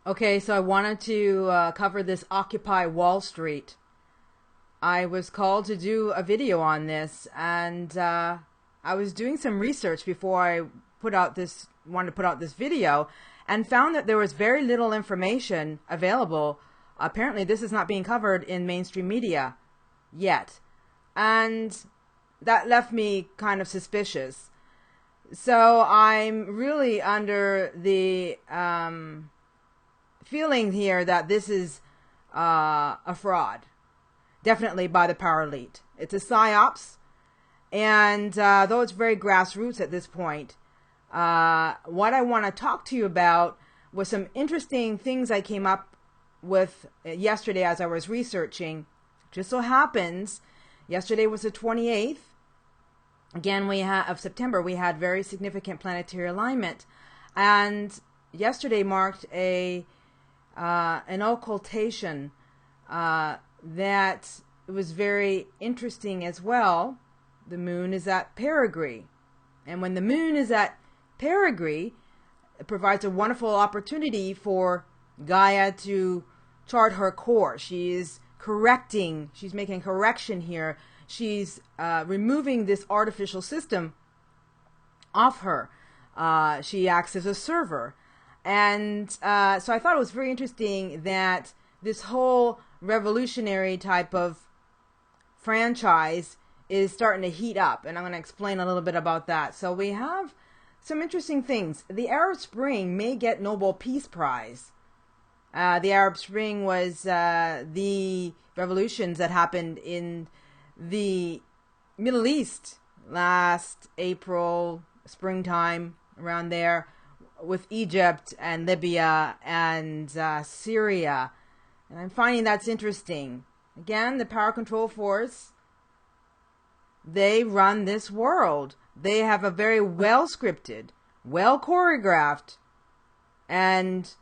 Okay, so I wanted to cover this Occupy Wall Street. I was called to do a video on this, and I was doing some research before I wanted to put out this video, and found that there was very little information available. Apparently, this is not being covered in mainstream media yet, and that left me kind of suspicious. So I'm really under the feeling here that this is a fraud, definitely by the power elite. It's a psyops, and though it's very grassroots at this point, what I want to talk to you about was some interesting things I came up with yesterday as I was researching. Just so happens, yesterday was the 28th. Again, of September. We had very significant planetary alignment, and yesterday marked an occultation that was very interesting as well. The moon is at perigee, and when the moon is at perigee, it provides a wonderful opportunity for Gaia to chart her course. She's making correction here. She's removing this artificial system off her. She acts as a server. And so I thought it was very interesting that this whole revolutionary type of franchise is starting to heat up. And I'm going to explain a little bit about that. So we have some interesting things. The Arab Spring may get Nobel Peace Prize. The Arab Spring was the revolutions that happened in the Middle East last April, springtime, around there, with Egypt and Libya and Syria. And I'm finding that's interesting. Again, the power control force, they run this world. They have a very well scripted, well choreographed, and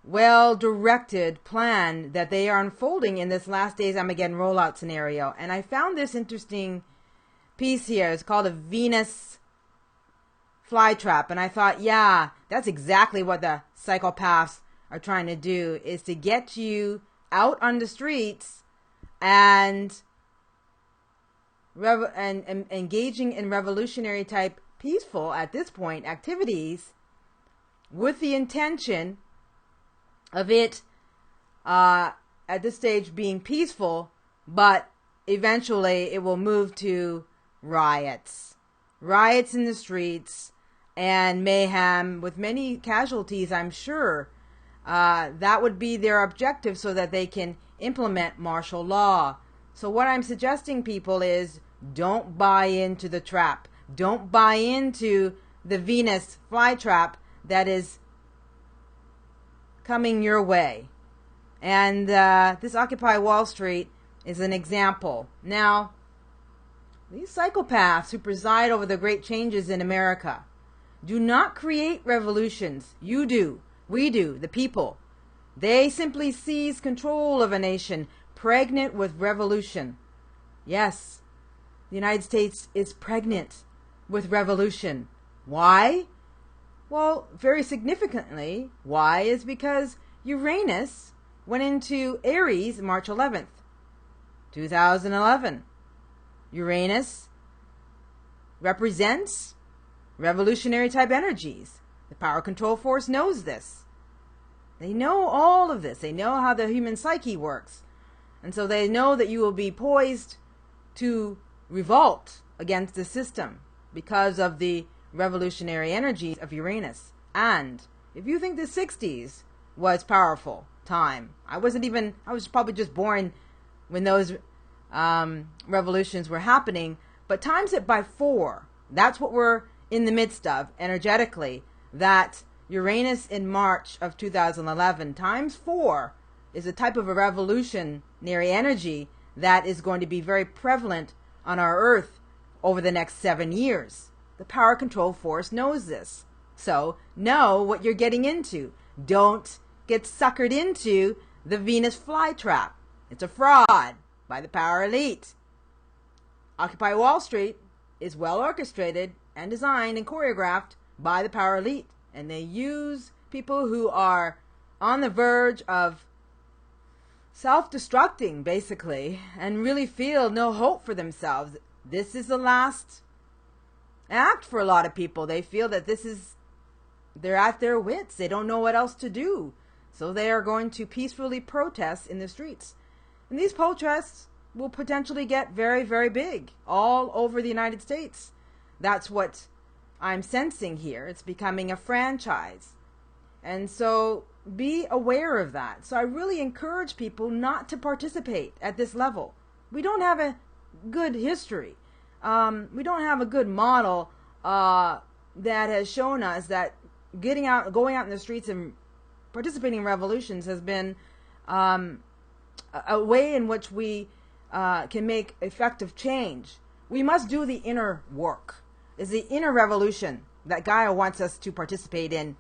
well directed plan that they are unfolding in this last days Armageddon rollout scenario. And I found this interesting piece here. It's called a Venus Flytrap, and I thought, yeah, that's exactly what the psychopaths are trying to do, is to get you out on the streets and engaging in revolutionary type peaceful, at this point, activities with the intention of it at this stage being peaceful, but eventually it will move to riots in the streets, and mayhem with many casualties, I'm sure. That would be their objective, so that they can implement martial law. So what I'm suggesting, people, is don't buy into the trap. Don't buy into the Venus flytrap that is coming your way. And this Occupy Wall Street is an example. Now, these psychopaths who preside over the great changes in America do not create revolutions. You do. We do. The people. They simply seize control of a nation pregnant with revolution. Yes, the United States is pregnant with revolution. Why? Well, very significantly, why is because Uranus went into Aries March 11th, 2011. Uranus represents revolutionary type energies. The power control force knows this. They know all of this. They know how the human psyche works. And so they know that you will be poised to revolt against the system because of the revolutionary energies of Uranus. And if you think the 60s was powerful time, I was probably just born when those revolutions were happening, but times it by 4. That's what we're in the midst of energetically. That Uranus in March of 2011 times 4 is a type of a revolutionary energy that is going to be very prevalent on our Earth over the next 7 years. The power control force knows this. So know what you're getting into. Don't get suckered into the Venus flytrap. It's a fraud by the power elite. Occupy Wall Street is well orchestrated and designed and choreographed by the power elite. And they use people who are on the verge of self-destructing, basically, and really feel no hope for themselves. This is the last act for a lot of people. They feel that they're at their wits. They don't know what else to do. So they are going to peacefully protest in the streets. And these protests will potentially get very, very big all over the United States. That's what I'm sensing here. It's becoming a franchise. And so be aware of that. So I really encourage people not to participate at this level. We don't have a good history. We don't have a good model that has shown us that going out in the streets and participating in revolutions has been a way in which we can make effective change. We must do the inner work. It's the inner revolution that Gaia wants us to participate in.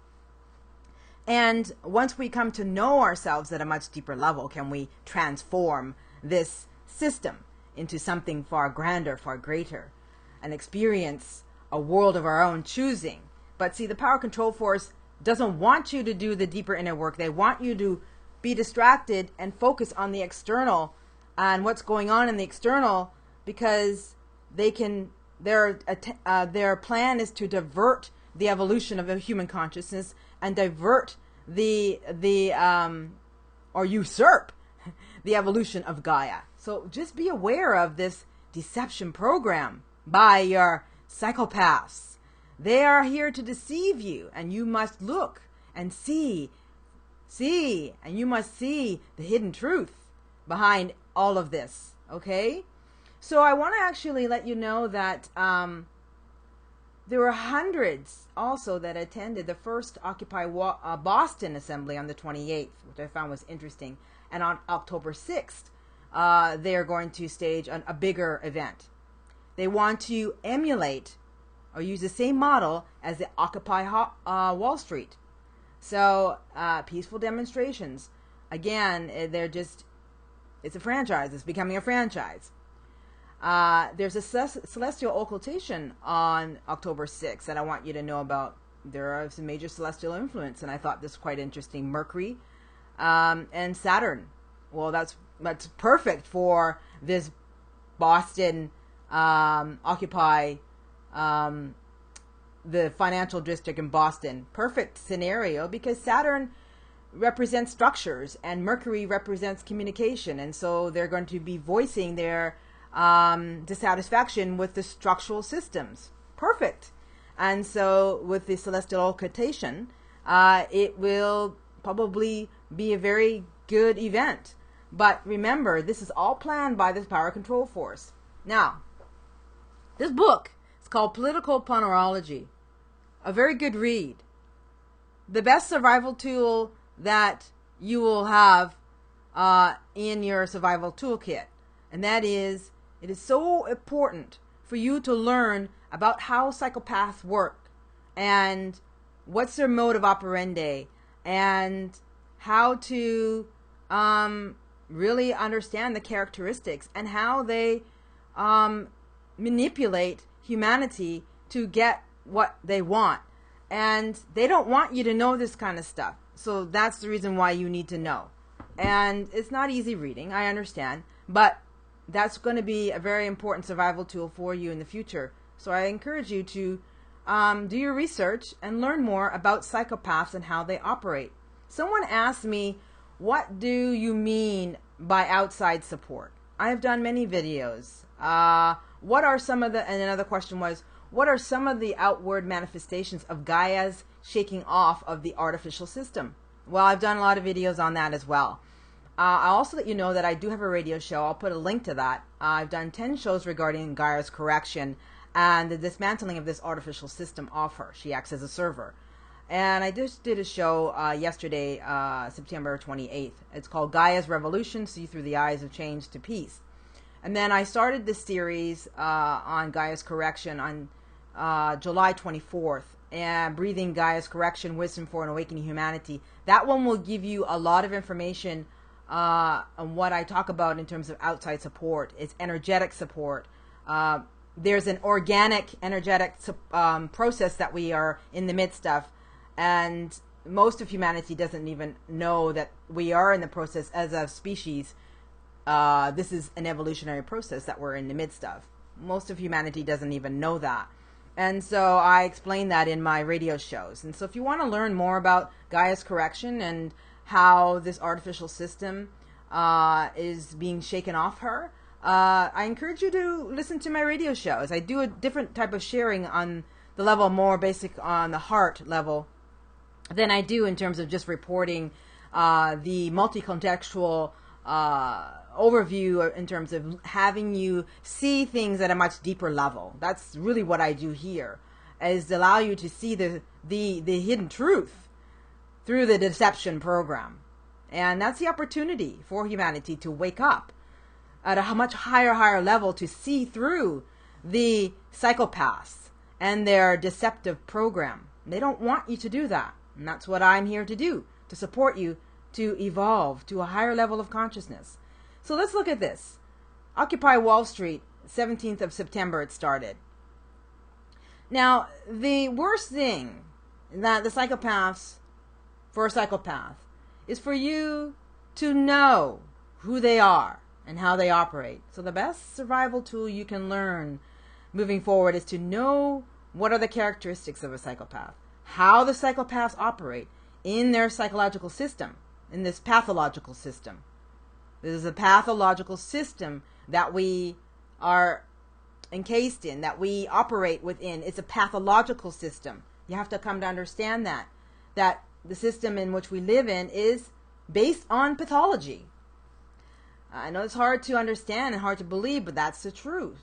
And once we come to know ourselves at a much deeper level, can we transform this system into something far grander, far greater, and experience a world of our own choosing. But see, the power control force doesn't want you to do the deeper inner work. They want you to be distracted and focus on the external and what's going on in the external, because their plan is to divert the evolution of the human consciousness and divert or usurp the evolution of Gaia. So just be aware of this deception program by your psychopaths. They are here to deceive you, and you must look and see, and you must see the hidden truth behind all of this, okay? So I want to actually let you know that there were hundreds also that attended the first Occupy Boston assembly on the 28th, which I found was interesting. And on October 6th, they are going to stage a bigger event. They want to emulate or use the same model as the Occupy Wall Street. So peaceful demonstrations. Again, it's a franchise. It's becoming a franchise. There's a celestial occultation on October 6th that I want you to know about. There are some major celestial influence, and I thought this was quite interesting. Mercury and Saturn. Well, that's perfect for this Boston Occupy, the financial district in Boston. Perfect scenario, because Saturn represents structures and Mercury represents communication, and so they're going to be voicing their dissatisfaction with the structural systems. Perfect. And so with the celestial occultation, it will probably be a very good event. But remember, this is all planned by this power control force. Now, this book is called Political Punterology. A very good read. The best survival tool that you will have in your survival toolkit. And that is, it is so important for you to learn about how psychopaths work and what's their mode of operandi and how to really understand the characteristics and how they manipulate humanity to get what they want. And they don't want you to know this kind of stuff. So that's the reason why you need to know. And it's not easy reading, I understand, but that's going to be a very important survival tool for you in the future. So I encourage you to do your research and learn more about psychopaths and how they operate. Someone asked me, what do you mean by outside support? I have done many videos. What are some of and another question was, what are some of the outward manifestations of Gaia's shaking off of the artificial system? Well, I've done a lot of videos on that as well. I'll also let you know that I do have a radio show. I'll put a link to that. I've done 10 shows regarding Gaia's correction and the dismantling of this artificial system off her. She acts as a server. And I just did a show yesterday, September 28th. It's called Gaia's Revolution, See Through the Eyes of Change to Peace. And then I started this series on Gaia's correction on July 24th. And Breathing Gaia's Correction, Wisdom for an Awakening Humanity. That one will give you a lot of information on what I talk about in terms of outside support. It's energetic support. There's an organic, energetic process that we are in the midst of. And most of humanity doesn't even know that we are in the process as a species. This is an evolutionary process that we're in the midst of. Most of humanity doesn't even know that. And so I explain that in my radio shows. And so if you want to learn more about Gaia's correction and how this artificial system is being shaken off her, I encourage you to listen to my radio shows. I do a different type of sharing on the level more basic on the heart level than I do in terms of just reporting the multi-contextual overview in terms of having you see things at a much deeper level. That's really what I do here, is to allow you to see the hidden truth through the deception program. And that's the opportunity for humanity to wake up at a much higher level, to see through the psychopaths and their deceptive program. They don't want you to do that. And that's what I'm here to do, to support you to evolve to a higher level of consciousness. So let's look at this. Occupy Wall Street, 17th of September it started. Now, the worst thing that the psychopaths, for a psychopath, is for you to know who they are and how they operate. So the best survival tool you can learn moving forward is to know what are the characteristics of a psychopath, how the psychopaths operate in their psychological system, in this pathological system. This is a pathological system that we are encased in, that we operate within. It's a pathological system. You have to come to understand that the system in which we live in is based on pathology. I know it's hard to understand and hard to believe, but that's the truth.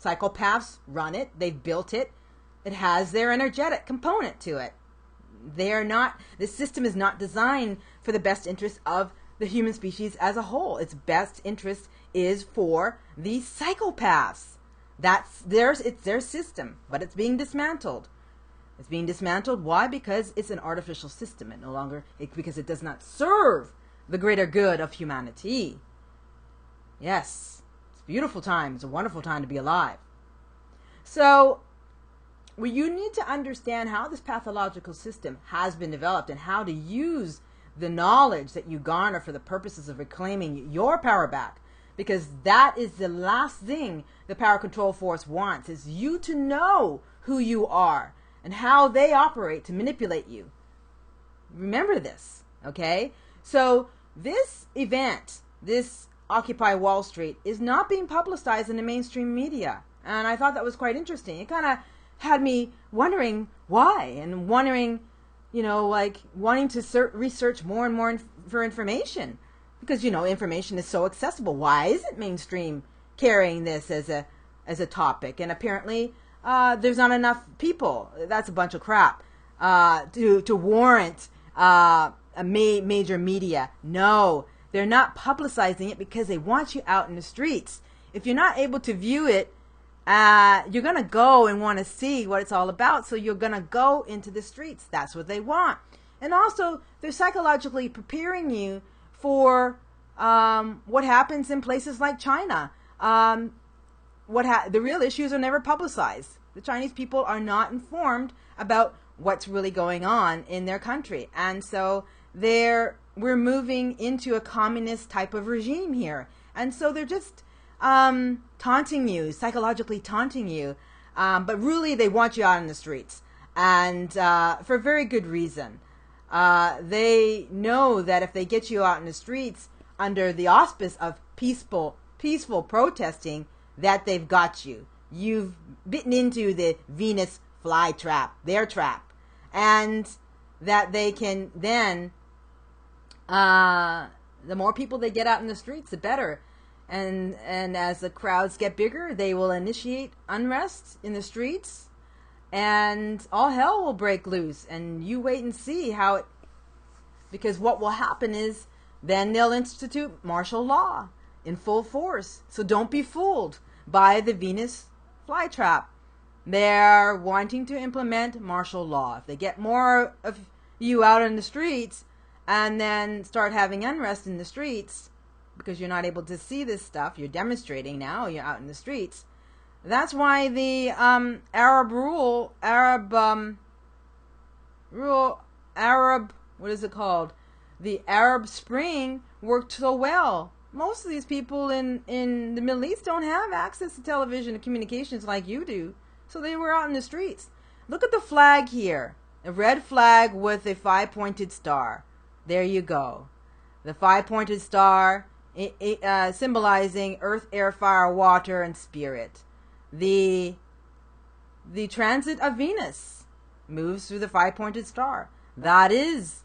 Psychopaths run it. They've built it. It has their energetic component to it. This system is not designed for the best interest of the human species as a whole. Its best interest is for the psychopaths. It's their system, but it's being dismantled. It's being dismantled. Why? Because it's an artificial system. Because it does not serve the greater good of humanity. Yes, it's a beautiful time. It's a wonderful time to be alive. So, you need to understand how this pathological system has been developed and how to use the knowledge that you garner for the purposes of reclaiming your power back. Because that is the last thing the power control force wants, is you to know who you are and how they operate to manipulate you. Remember this, okay? So this event, this Occupy Wall Street, is not being publicized in the mainstream media. And I thought that was quite interesting. It kind of had me wondering why, and wondering, wanting to research more and more for information. Because, information is so accessible. Why isn't mainstream carrying this as a topic? And apparently, there's not enough people. That's a bunch of crap to warrant a major media. No, they're not publicizing it because they want you out in the streets. If you're not able to view it, you're going to go and want to see what it's all about. So you're going to go into the streets. That's what they want. And also, they're psychologically preparing you for what happens in places like China. The real issues are never publicized. The Chinese people are not informed about what's really going on in their country. And so we're moving into a communist type of regime here. And so they're just taunting you, psychologically taunting you. But really, they want you out in the streets. And for very good reason. They know that if they get you out in the streets under the auspice of peaceful protesting, that they've got you. You've bitten into the Venus flytrap, their trap, and that they can then, the more people they get out in the streets, the better. And as the crowds get bigger, they will initiate unrest in the streets, and all hell will break loose. And you wait and see how it, because what will happen is then they'll institute martial law in full force. So don't be fooled by the Venus flytrap. They're wanting to implement martial law. If they get more of you out in the streets and then start having unrest in the streets, because you're not able to see this stuff, you're demonstrating now, you're out in the streets. That's why the Arab rule Arab, what is it called? The Arab Spring worked so well. Most of these people in the Middle East don't have access to television and communications like you do. So they were out in the streets. Look at the flag here. A red flag with a 5-pointed star. There you go. The 5-pointed star symbolizing earth, air, fire, water, and spirit. The transit of Venus moves through the 5-pointed star. That is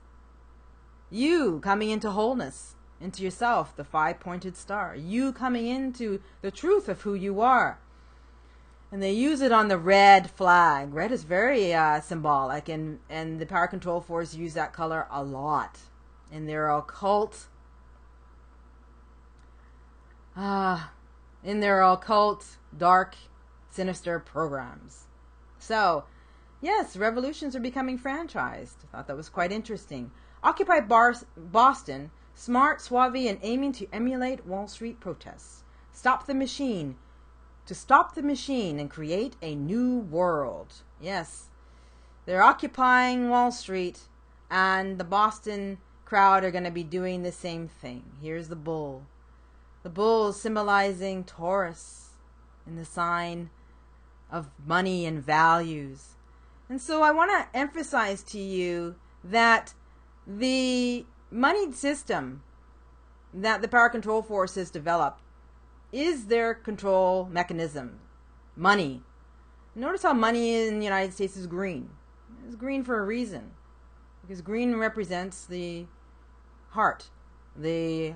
you coming into wholeness, into yourself, the 5-pointed star. You coming into the truth of who you are. And they use it on the red flag. Red is very symbolic, and the power control force use that color a lot in their occult dark, sinister programs. So, yes, revolutions are becoming franchised. I thought that was quite interesting. Occupy Boston, smart, suave, and aiming to emulate Wall Street protests. Stop the machine. To stop the machine and create a new world. Yes, they're occupying Wall Street, and the Boston crowd are going to be doing the same thing. Here's the bull. The bull symbolizing Taurus in the sign of money and values. And so I want to emphasize to you that the moneyed system that the power control force has developed is their control mechanism. Money. Notice how money in the United States is green. It's green for a reason. Because green represents the heart. The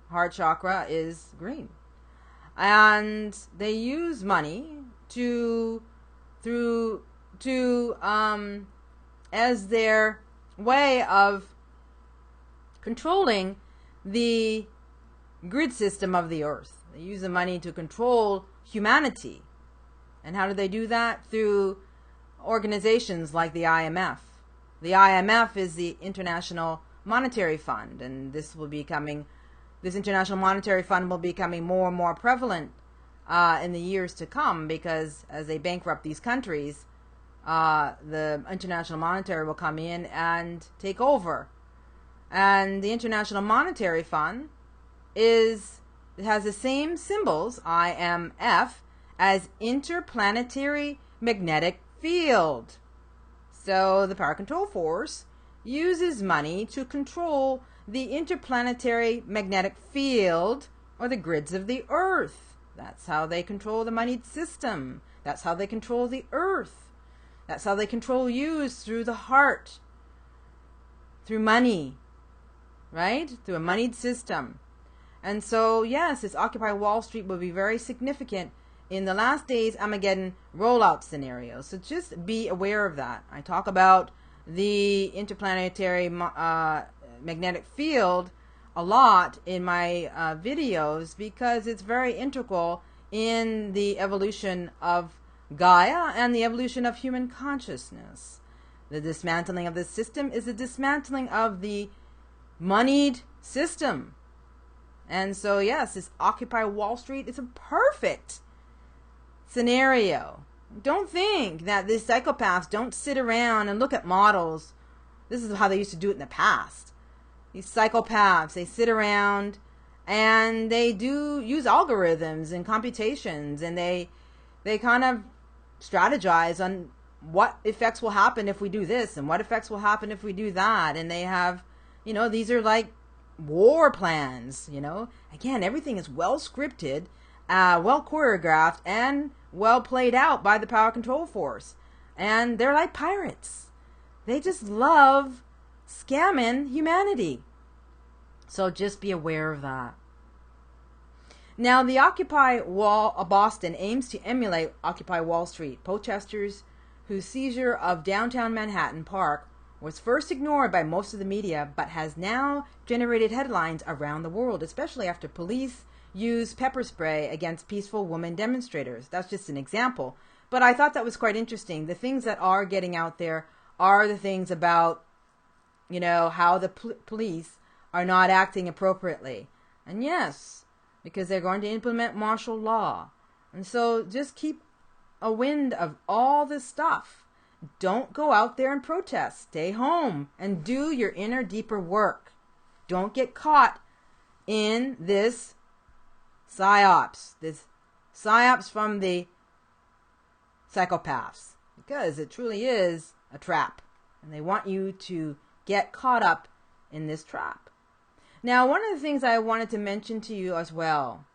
heart chakra is green. And they use money as their way of controlling the grid system of the earth. They use the money to control humanity. And how do they do that? Through organizations like the IMF. The IMF is the International Monetary Fund, and this International Monetary Fund will be becoming more and more prevalent in the years to come, because as they bankrupt these countries, the International Monetary will come in and take over. And the International Monetary Fund has the same symbols, IMF, as interplanetary magnetic field. So the power control force uses money to control the interplanetary magnetic field, or the grids of the earth. That's how they control the moneyed system. That's how they control the earth. That's how they control you, is through the heart, through money, right? Through a moneyed system. And so, yes, this Occupy Wall Street will be very significant in the last days Armageddon rollout scenario. So just be aware of that. I talk about the interplanetary magnetic field a lot in my videos, because it's very integral in the evolution of Gaia and the evolution of human consciousness. The dismantling of this system is the dismantling of the moneyed system. And so, yes, this Occupy Wall Street is a perfect scenario. Don't think that these psychopaths don't sit around and look at models. This is how they used to do it in the past. These psychopaths, they sit around and they do use algorithms and computations, and they kind of strategize on what effects will happen if we do this and what effects will happen if we do that. And they have, these are like war plans, Again, everything is well scripted, well choreographed, and well played out by the power control force. And they're like pirates. They just love scamming humanity. So just be aware of that. Now, the Occupy Boston aims to emulate Occupy Wall Street. Protesters whose seizure of downtown Manhattan Park was first ignored by most of the media, but has now generated headlines around the world, especially after police used pepper spray against peaceful women demonstrators. That's just an example. But I thought that was quite interesting. The things that are getting out there are the things about, how the police are not acting appropriately. And yes, because they're going to implement martial law. And so just keep a wind of all this stuff. don't go out there and protest. Stay home and do your inner, deeper work. Don't get caught in this psyops from the psychopaths, because it truly is a trap, and they want you to get caught up in this trap. Now, one of the things I wanted to mention to you as well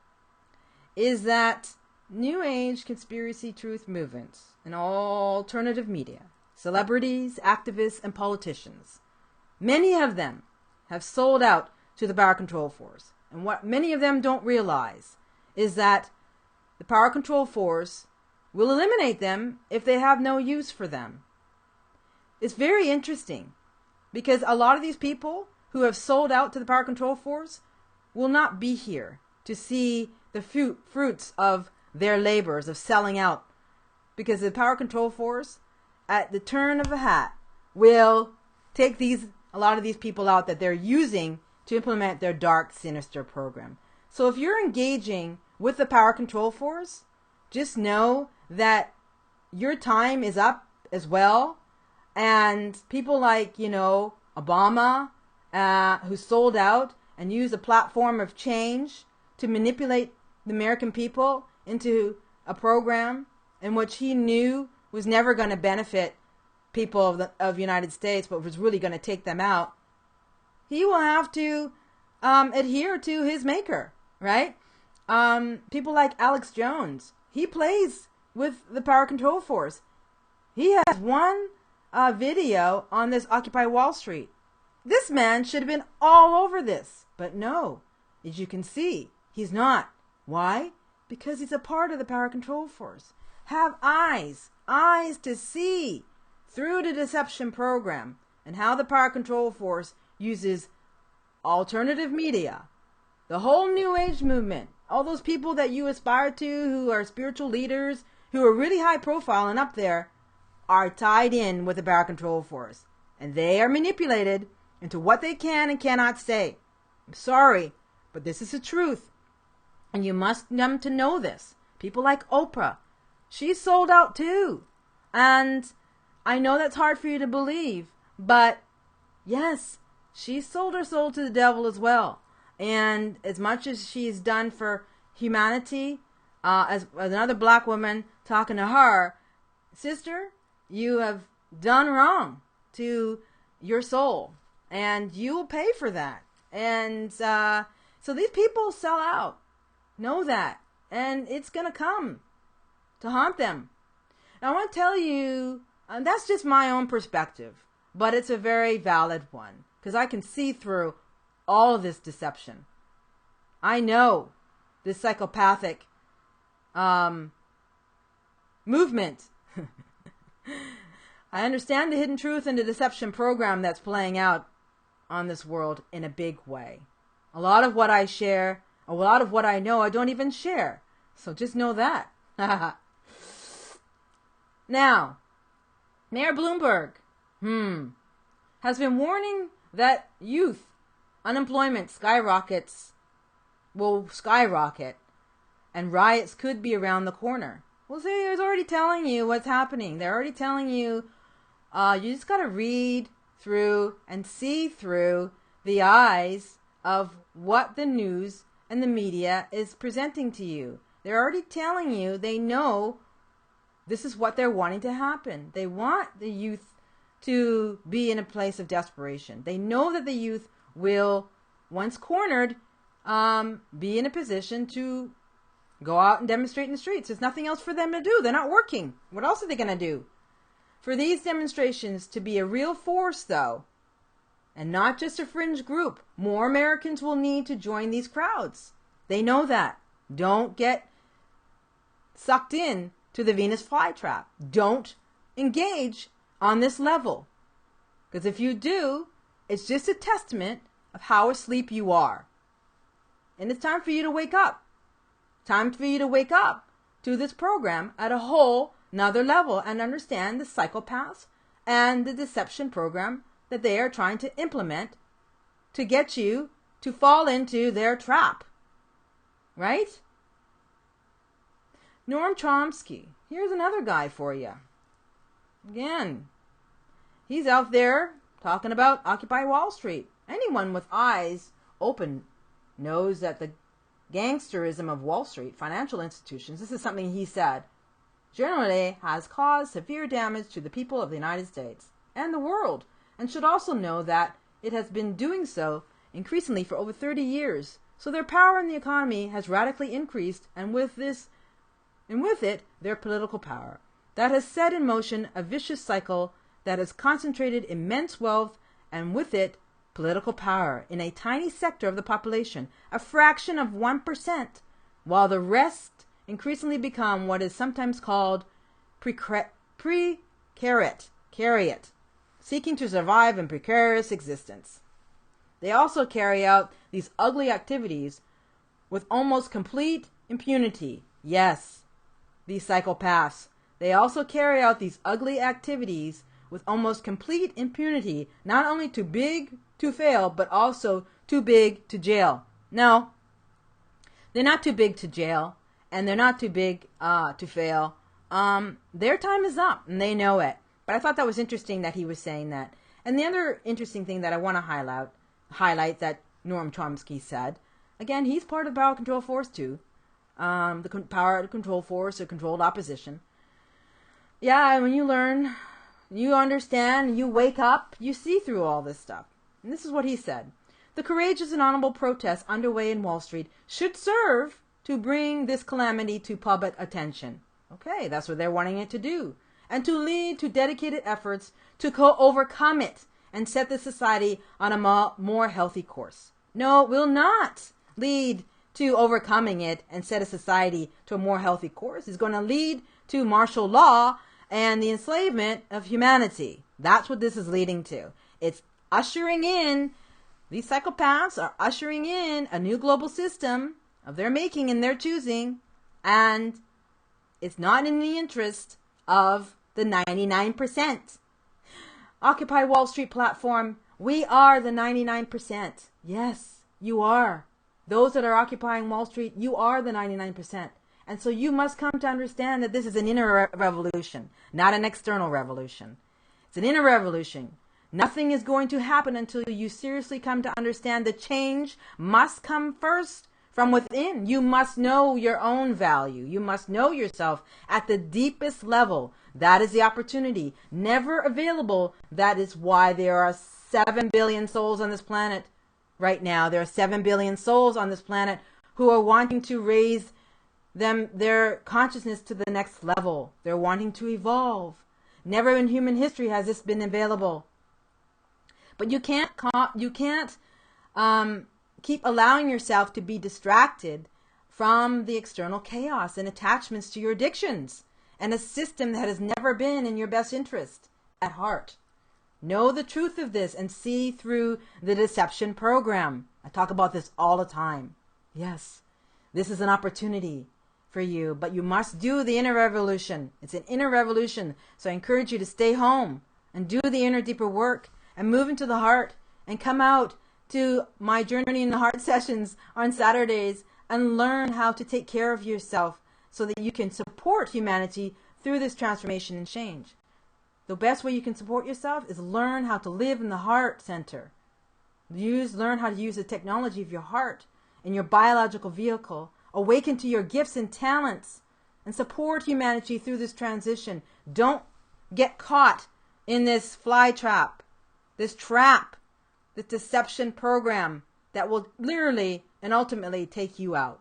is that New Age conspiracy truth movements and alternative media, celebrities, activists, and politicians, many of them have sold out to the power control force. And what many of them don't realize is that the power control force will eliminate them if they have no use for them. It's very interesting, because a lot of these people who have sold out to the power control force will not be here to see the fruits of their labors of selling out, because the power control force, at the turn of a hat, will take a lot of these people out that they're using to implement their dark, sinister program. So if you're engaging with the power control force, just know that your time is up as well. And people like, Obama, who sold out and used a platform of change to manipulate the American people into a program in which he knew was never going to benefit people of the United States, but was really going to take them out. He will have to adhere to his maker, right? People like Alex Jones, he plays with the power control force. He has one video on this Occupy Wall Street. This man should have been all over this, but no, as you can see, he's not. Why? Because he's a part of the power control force. Have eyes to see through the deception program and how the power control force uses alternative media, the whole New Age movement, all those people that you aspire to who are spiritual leaders, who are really high profile and up there, are tied in with the power control force. And they are manipulated into what they can and cannot say. I'm sorry, but this is the truth. And you must come to know this. People like Oprah, she sold out too. And I know that's hard for you to believe, but yes, she sold her soul to the devil as well. And as much as she's done for humanity, as another black woman talking to her, sister, you have done wrong to your soul, and you will pay for that. And so these people sell out. Know that. And it's going to come to haunt them. Now, I want to tell you, that's just my own perspective, but it's a very valid one, because I can see through all of this deception. I know this psychopathic movement. I understand the hidden truth and the deception program that's playing out on this world in a big way. A lot of what I share, a lot of what I know, I don't even share. So just know that. Now, Mayor Bloomberg has been warning that youth unemployment will skyrocket, and riots could be around the corner. Well, see, they're already telling you what's happening. They're already telling you, you just got to read through and see through the eyes of what the news and the media is presenting to you. They're already telling you they know this is what they're wanting to happen. They want the youth to be in a place of desperation. They know that the youth will, once cornered, be in a position to go out and demonstrate in the streets. There's nothing else for them to do. They're not working. What else are they going to do? For these demonstrations to be a real force, though, and not just a fringe group, more Americans will need to join these crowds. They know that. Don't get sucked in to the Venus flytrap. Don't engage on this level. Because if you do, it's just a testament of how asleep you are. And it's time for you to wake up. Time for you to wake up to this program at a whole nother level and understand the psychopaths and the deception program that they are trying to implement to get you to fall into their trap. Right? Noam Chomsky. Here's another guy for you. Again, he's out there talking about Occupy Wall Street. Anyone with eyes open knows that the gangsterism of Wall Street, financial institutions, this is something he said, generally has caused severe damage to the people of the United States and the world, and should also know that it has been doing so increasingly for over 30 years. So their power in the economy has radically increased, and with it, their political power. That has set in motion a vicious cycle that has concentrated immense wealth, and with it, political power in a tiny sector of the population, a fraction of 1%, while the rest increasingly become what is sometimes called precariat, seeking to survive in precarious existence. They also carry out these ugly activities with almost complete impunity. Yes, these psychopaths. They also carry out these ugly activities with almost complete impunity, not only too big to fail, but also too big to jail. No, they're not too big to jail, and they're not too big to fail. Their time is up, and they know it. But I thought that was interesting that he was saying that. And the other interesting thing that I want to highlight that Noam Chomsky said, again, he's part of the power control force too. The power control force or controlled opposition. Yeah, when you learn, you understand, you wake up, you see through all this stuff. And this is what he said. The courageous and honorable protests underway in Wall Street should serve to bring this calamity to public attention. Okay, that's what they're wanting it to do. And to lead to dedicated efforts to overcome it and set the society on a more healthy course. No, it will not lead to overcoming it and set a society to a more healthy course. It's going to lead to martial law and the enslavement of humanity. That's what this is leading to. It's ushering in, these psychopaths are ushering in a new global system of their making and their choosing, and it's not in the interest of the 99%. Occupy Wall Street platform, we are the 99%. Yes, you are. Those that are occupying Wall Street, you are the 99%. And so you must come to understand that this is an inner revolution, not an external revolution. It's an inner revolution. Nothing is going to happen until you seriously come to understand the change must come first from within. You must know your own value. You must know yourself at the deepest level. That is the opportunity. Never available. That is why there are 7 billion souls on this planet right now. There are 7 billion souls on this planet who are wanting to raise their consciousness to the next level. They're wanting to evolve. Never in human history has this been available. But you can't keep allowing yourself to be distracted from the external chaos and attachments to your addictions and a system that has never been in your best interest at heart. Know the truth of this and see through the deception program. I talk about this all the time. Yes, this is an opportunity for you, but you must do the inner revolution. It's an inner revolution. So I encourage you to stay home and do the inner deeper work and move into the heart and come out to my Journey in the Heart sessions on Saturdays and learn how to take care of yourself so that you can support humanity through this transformation and change. The best way you can support yourself is learn how to live in the heart center. Learn how to use the technology of your heart in your biological vehicle. Awaken to your gifts and talents and support humanity through this transition. Don't get caught in this flytrap, this trap, this deception program that will literally and ultimately take you out.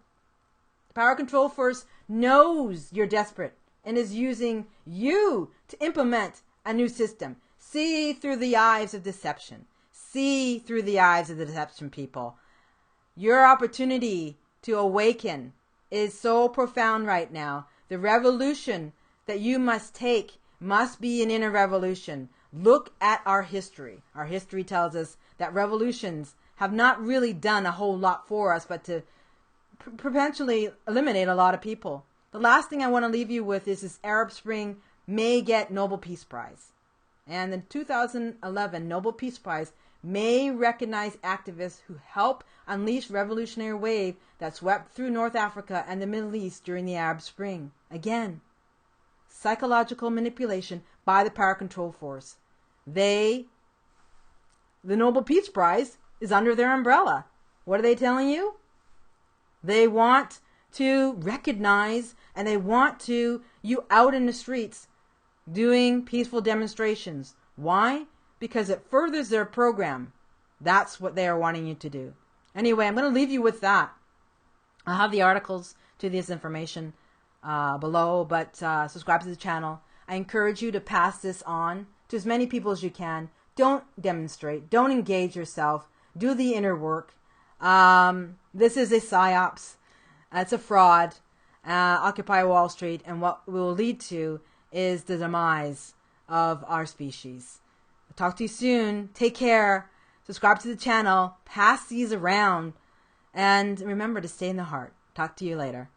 The power control force knows you're desperate and is using you to implement a new system. See through the eyes of deception. See through the eyes of the deception people. Your opportunity to awaken is so profound right now. The revolution that you must take must be an inner revolution. Look at our history. Our history tells us that revolutions have not really done a whole lot for us, but to potentially eliminate a lot of people. The last thing I want to leave you with is this Arab Spring may get Nobel Peace Prize. And the 2011 Nobel Peace Prize may recognize activists who help unleash revolutionary wave that swept through North Africa and the Middle East during the Arab Spring. Again, psychological manipulation by the power control force. The Nobel Peace Prize is under their umbrella. What are they telling you? They want to recognize, and they want you out in the streets doing peaceful demonstrations. Why? Because it furthers their program. That's what they are wanting you to do. Anyway, I'm going to leave you with that. I'll have the articles to this information below, but subscribe to the channel. I encourage you to pass this on to as many people as you can. Don't demonstrate. Don't engage yourself. Do the inner work. This is a psyops. It's a fraud. Occupy Wall Street, and what we will lead to is the demise of our species. I'll talk to you soon. Take care. Subscribe to the channel. Pass these around. And remember to stay in the heart. Talk to you later.